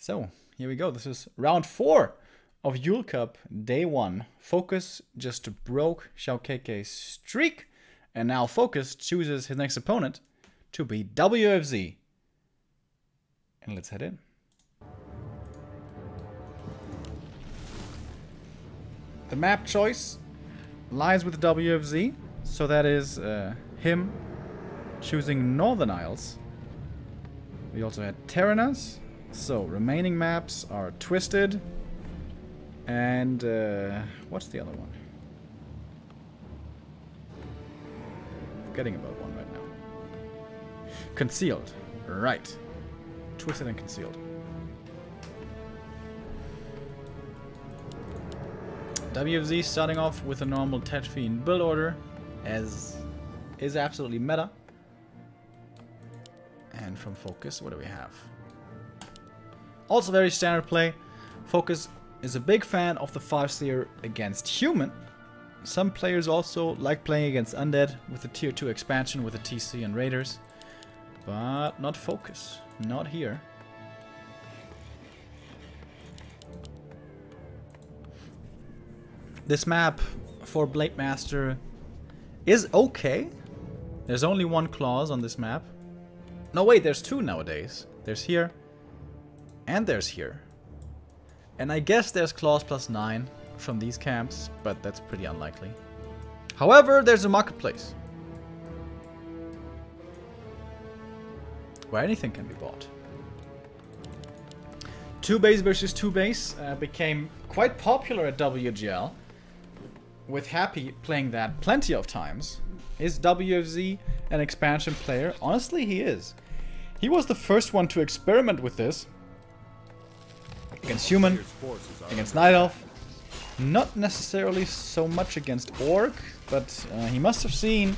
So, here we go. This is round 4 of Yule Cup, day 1. FoCuS just broke Xiaokeike's streak, and now FoCuS chooses his next opponent to be WFZ. And let's head in. The map choice lies with WFZ, so that is him choosing Northern Isles. We also had Terranas, so remaining maps are Twisted, and what's the other one? Forgetting about one right now. Concealed, right. Twisted and Concealed. WFZ starting off with a normal Tetfiend build order, as is absolutely meta. And from FoCuS, what do we have? Also very standard play. FoCuS is a big fan of the 5-tier against human. Some players also like playing against undead with the tier 2 expansion with the TC and raiders. But not FoCuS. Not here. This map for Blade Master is okay. There's only one clause on this map. No, wait, there's two nowadays. There's here, and there's here. And I guess there's clause +9 from these camps, but that's pretty unlikely. However, there's a marketplace where anything can be bought. 2 base versus 2 base became quite popular at WGL, with Happy playing that plenty of times. Is WFZ an expansion player? Honestly, he is. He was the first one to experiment with this. Against human, against night elf. Not necessarily so much against orc, but he must have seen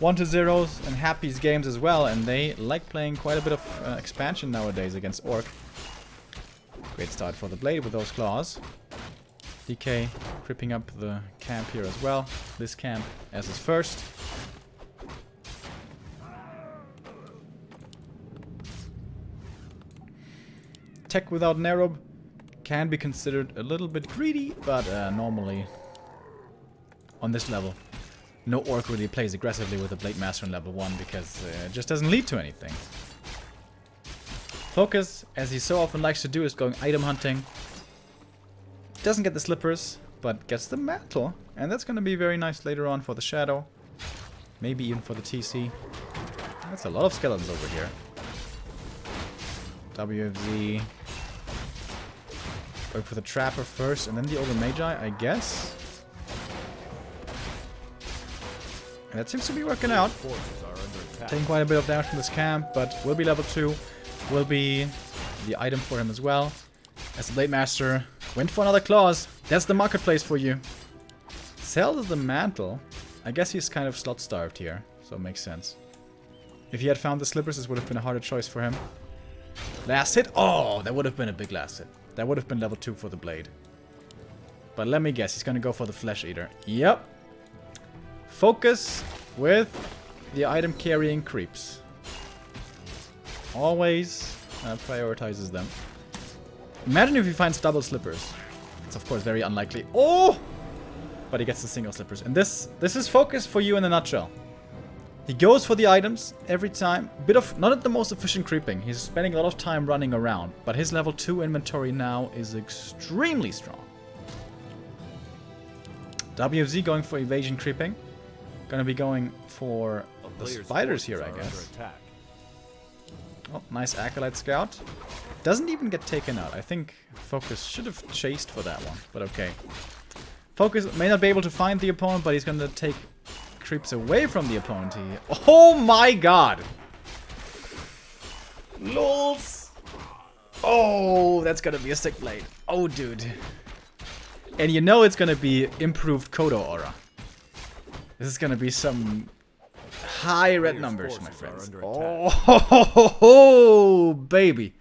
1-0s and Happy's games as well, and they like playing quite a bit of expansion nowadays against orc. Great start for the Blade with those claws. DK creeping up the camp here as well. This camp as his first. Tech without Nerob can be considered a little bit greedy, but normally on this level, no orc really plays aggressively with a Blade Master on level 1 because it just doesn't lead to anything. FoCuS, as he so often likes to do, is going item hunting. Doesn't get the slippers, but gets the mantle. And that's going to be very nice later on for the shadow. Maybe even for the TC. That's a lot of skeletons over here. WFZ. Going for the Trapper first, and then the Ogre Magi, I guess. And that seems to be working out. Taking quite a bit of damage from this camp, but will be level 2. Will be the item for him as well. As the Blade Master went for another clause. That's the marketplace for you. Sells the mantle. I guess he's kind of slot starved here, so it makes sense. If he had found the slippers, this would have been a harder choice for him. Last hit. Oh, that would have been a big last hit. That would have been level 2 for the Blade. But let me guess, he's gonna go for the Flesh Eater. Yep. FoCuS with the item carrying creeps. Always prioritizes them. Imagine if he finds double slippers. It's of course very unlikely. Oh! But he gets the single slippers. And this is FoCuS for you in a nutshell. He goes for the items every time. Bit of not the most efficient creeping. He's spending a lot of time running around. But his level 2 inventory now is extremely strong. WFZ going for evasion creeping. Gonna be going for the spiders here, I guess. Oh, nice Acolyte Scout. Doesn't even get taken out. I think FoCuS should have chased for that one, but okay. FoCuS may not be able to find the opponent, but he's going to take creeps away from the opponent here. Oh my god! LOLs! Oh, that's going to be a sick Blade. Oh, dude. And you know it's going to be improved Kodo aura. This is going to be some high red numbers, my friends. Oh, baby.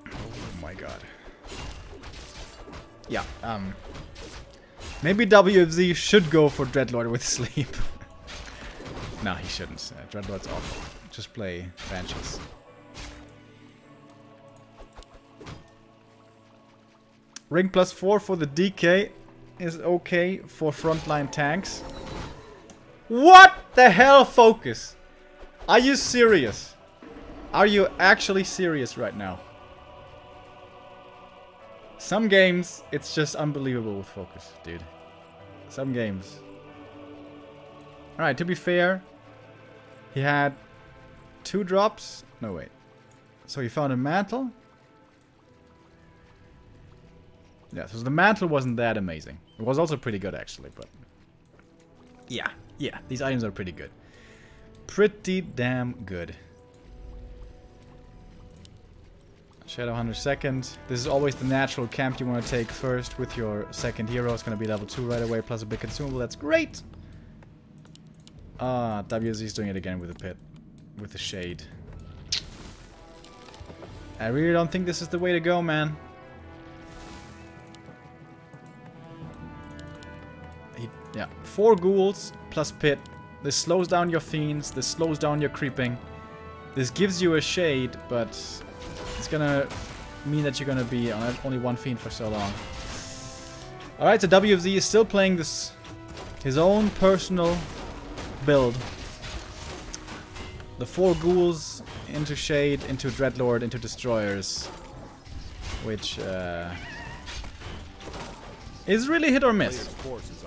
Oh my god. Yeah, maybe WFZ should go for Dreadlord with sleep. Nah, he shouldn't. Dreadlord's awful. Just play Banshees. Ring +4 for the DK is okay for frontline tanks. What the hell, FoCuS? Are you serious? Are you actually serious right now? Some games, it's just unbelievable with FoCuS, dude. Some games. Alright, to be fair, he had 2 drops. No, wait. So he found a mantle. Yeah, so the mantle wasn't that amazing. It was also pretty good, actually, but... Yeah, these items are pretty good. Pretty damn good. Shadowhunter second. This is always the natural camp you want to take first with your second hero. It's going to be level 2 right away, plus a big consumable. That's great! Ah, WZ is doing it again with the pit. With the shade. I really don't think this is the way to go, man. Yeah, 4 ghouls plus pit. This slows down your fiends. This slows down your creeping. This gives you a shade, but it's gonna mean that you're gonna be on only 1 fiend for so long. Alright, so WFZ is still playing this his own personal build. The 4 ghouls into shade, into dreadlord, into destroyers, which is really hit or miss.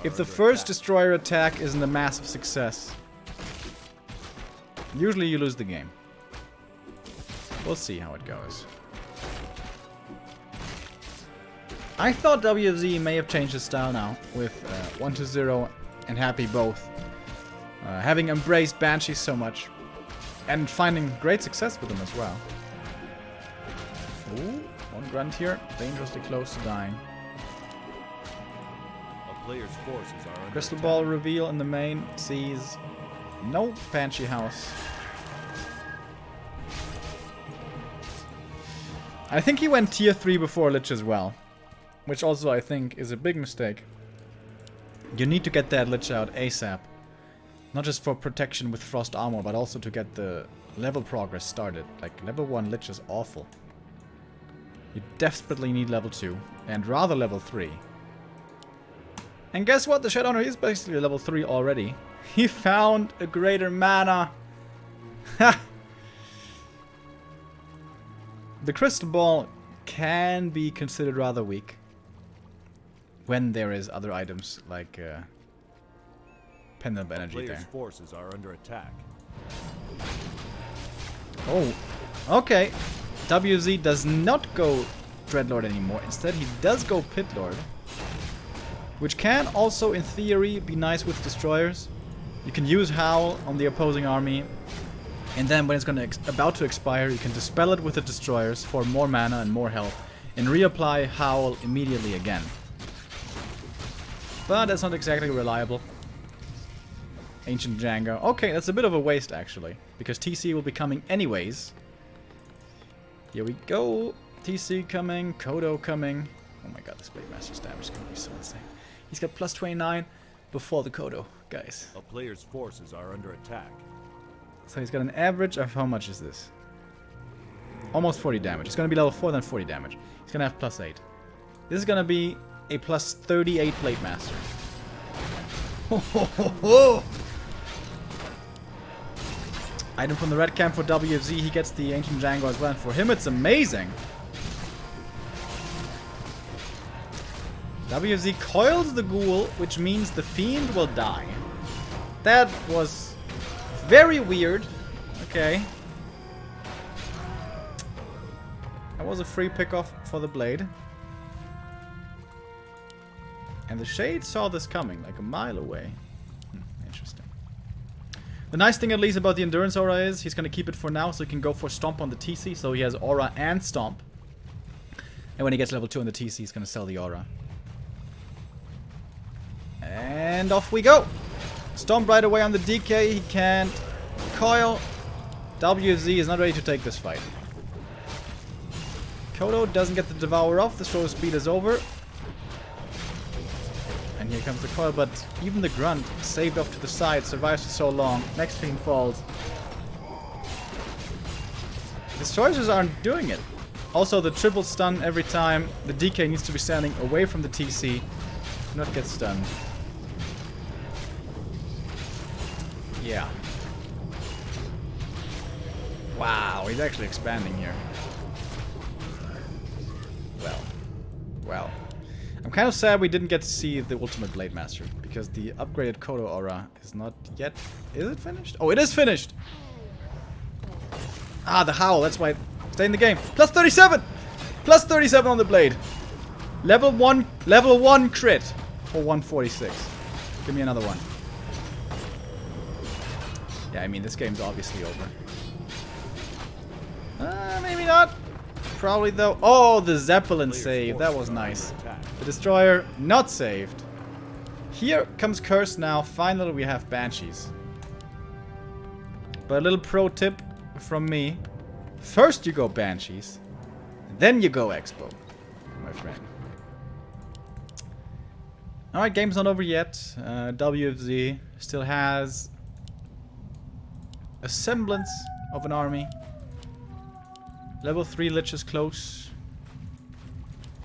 If the first destroyer attack isn't a massive success, usually you lose the game. We'll see how it goes. I thought WFZ may have changed his style now with 1-0 and Happy both. Having embraced Banshees so much and finding great success with them as well. Ooh, 1 grunt here, dangerously close to dying. Player's forces are under Crystal attack. Ball reveal in the main sees no Banshee house. I think he went tier 3 before Lich as well, which also I think is a big mistake. You need to get that Lich out ASAP. Not just for protection with Frost Armor, but also to get the level progress started. Like, level 1 Lich is awful. You desperately need level 2, and rather level 3. And guess what? The Shadowhunter is basically level 3 already. He found a greater mana. Ha! The Crystal Ball can be considered rather weak when there is other items like Pendant Energy Player's there. forces are under attack. Oh, okay. WZ does not go Dreadlord anymore. Instead, he does go Pitlord. Which can also, in theory, be nice with destroyers. You can use Howl on the opposing army, and then when it's about to expire, you can dispel it with the destroyers for more mana and more health, and reapply Howl immediately again. But that's not exactly reliable. Ancient Django. Okay, that's a bit of a waste actually, because TC will be coming anyways. Here we go. TC coming, Kodo coming. Oh my god, this Blade Master's damage is gonna be so insane. He's got plus 29 before the Kodo, guys. A player's forces are under attack. So he's got an average of how much is this? Almost 40 damage. It's gonna be level 4, then 40 damage. He's gonna have plus 8. This is gonna be a plus 38 Blade Master. Item from the red camp for WFZ. He gets the Ancient Django as well, and for him it's amazing. WFZ coils the ghoul, which means the fiend will die. That was very weird. Okay. That was a free pickoff for the blade. And the Shade saw this coming, like a mile away. Interesting. The nice thing at least about the Endurance Aura is he's going to keep it for now, so he can go for Stomp on the TC, so he has Aura and Stomp. And when he gets level 2 on the TC, he's going to sell the Aura. And off we go. Stomp right away on the DK. He can't coil. WFZ is not ready to take this fight. Kodo doesn't get the Devour off. The show speed is over. And here comes the coil, but even the Grunt, saved off to the side, survives for so long. Next fiend falls. The Destroyers aren't doing it. Also, the triple stun every time. The DK needs to be standing away from the TC. Do not get stunned. Yeah. Wow, he's actually expanding here. Well. I'm kind of sad we didn't get to see the Ultimate Blade Master, because the upgraded Kodo aura is not yet... Is it finished? Oh, it is finished! Ah, the Howl, that's why... Stay in the game. Plus 37! Plus 37 on the blade. Level 1 crit for 146. Give me another one. Yeah, I mean, this game's obviously over. Maybe not. Probably though. Oh, the Zeppelin save. That was nice. The Destroyer not saved. Here comes Curse now. Finally, we have Banshees. But a little pro tip from me. First you go Banshees. Then you go Expo, my friend. Alright, game's not over yet. WFZ still has a semblance of an army. Level 3 Lich is close.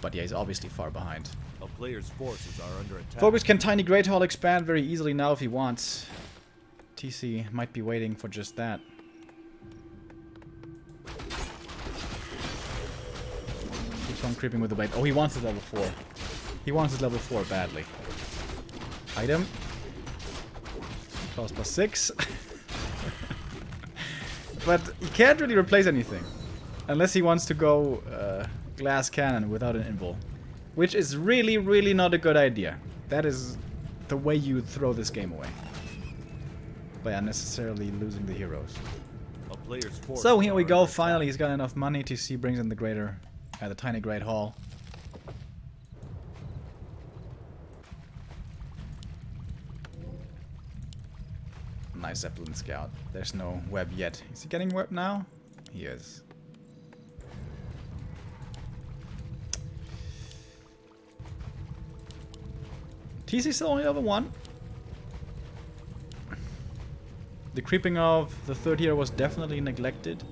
But yeah, he's obviously far behind. A player's forces are under attack. FoCuS can Tiny Great Hall expand very easily now if he wants. TC might be waiting for just that. Keeps on creeping with the blade. Oh, he wants his level 4. He wants his level 4 badly. Item. Claws plus 6. But he can't really replace anything. Unless he wants to go glass cannon without an invul. Which is really, really not a good idea. That is the way you throw this game away. By unnecessarily losing the heroes. So here we go. Finally, he's got enough money. TC brings in the Tiny Great Hall. Nice Zeppelin Scout. There's no web yet. Is he getting web now? He is. TC still only level 1. The creeping of the third hero was definitely neglected.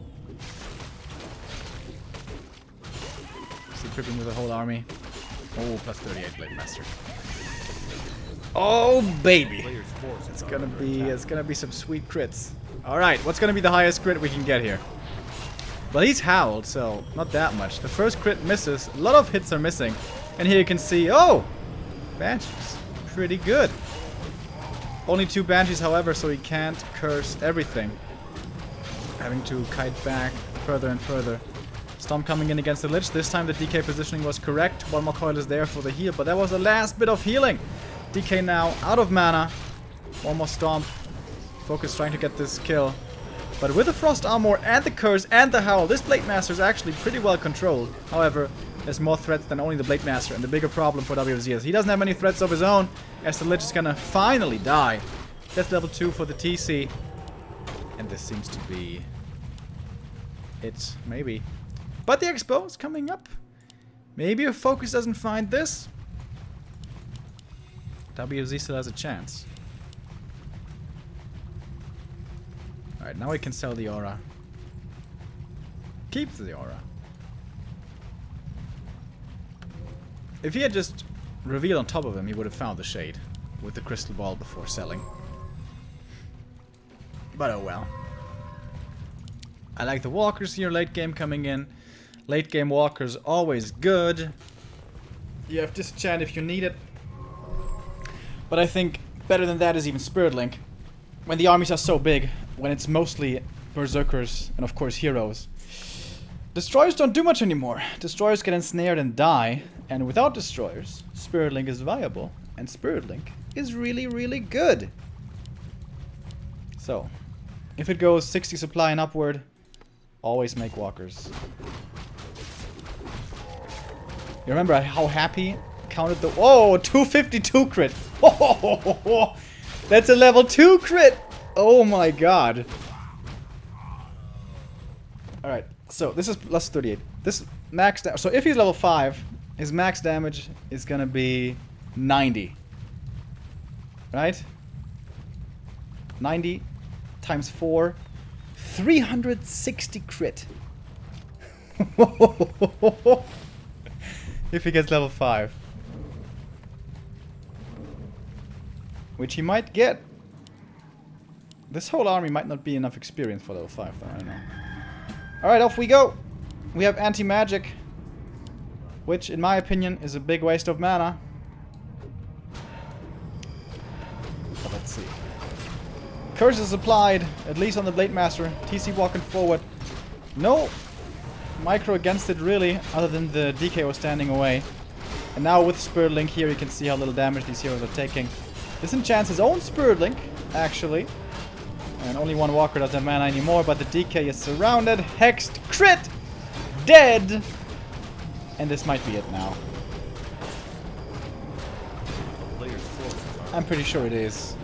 Still creeping with the whole army. Oh, plus 38 Blade Master. Oh baby! It's gonna be some sweet crits. Alright, what's gonna be the highest crit we can get here? Well, he's howled, so not that much. The first crit misses. A lot of hits are missing. And here you can see, oh! Banshees. Pretty good. Only 2 Banshees, however, so he can't curse everything. Having to kite back further and further. Storm coming in against the Lich. This time the DK positioning was correct. One more coil is there for the heal, but that was the last bit of healing. DK now out of mana. One more Stomp. FoCuS trying to get this kill. But with the Frost Armor and the Curse and the Howl, this Blade Master is actually pretty well controlled. However, there's more threats than only the Blade Master, and the bigger problem for WFZ is he doesn't have many threats of his own, as the Lich is gonna finally die. That's level 2 for the TC. And this seems to be it, maybe. But the Expo is coming up. Maybe if FoCuS doesn't find this, WFZ still has a chance. Alright, now we can sell the aura. Keep the aura. If he had just revealed on top of him, he would have found the shade with the crystal ball before selling. But oh well. I like the walkers here, late game coming in. Late game walkers always good. You have disenchant if you need it. But I think better than that is even Spirit Link. When the armies are so big, when it's mostly berserkers and of course heroes. Destroyers don't do much anymore. Destroyers get ensnared and die. And without destroyers, Spirit Link is viable. And Spirit Link is really, really good. So, if it goes 60 supply and upward, always make walkers. You remember how happy counted the... Oh, 252 crit. Oh, that's a level 2 crit. Oh my god. Alright, so this is plus 38. This max damage. So if he's level 5, his max damage is gonna be 90. Right? 90 times 4. 360 crit. If he gets level 5. Which he might get. This whole army might not be enough experience for level 5 though, I don't know. Alright, off we go! We have anti-magic. Which, in my opinion, is a big waste of mana. But let's see. Curse is applied, at least on the Blade Master. TC walking forward. No micro against it really, other than the DK was standing away. And now with Spirit Link here, you can see how little damage these heroes are taking. Disenchants his own Spirit Link, actually. And only one Walker doesn't have mana anymore, but the DK is surrounded, hexed, crit, dead! And this might be it now. I'm pretty sure it is.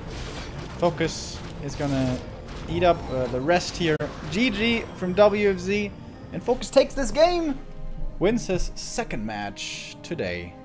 FoCuS is gonna eat up the rest here. GG from WFZ. And FoCuS takes this game! Wins his second match today.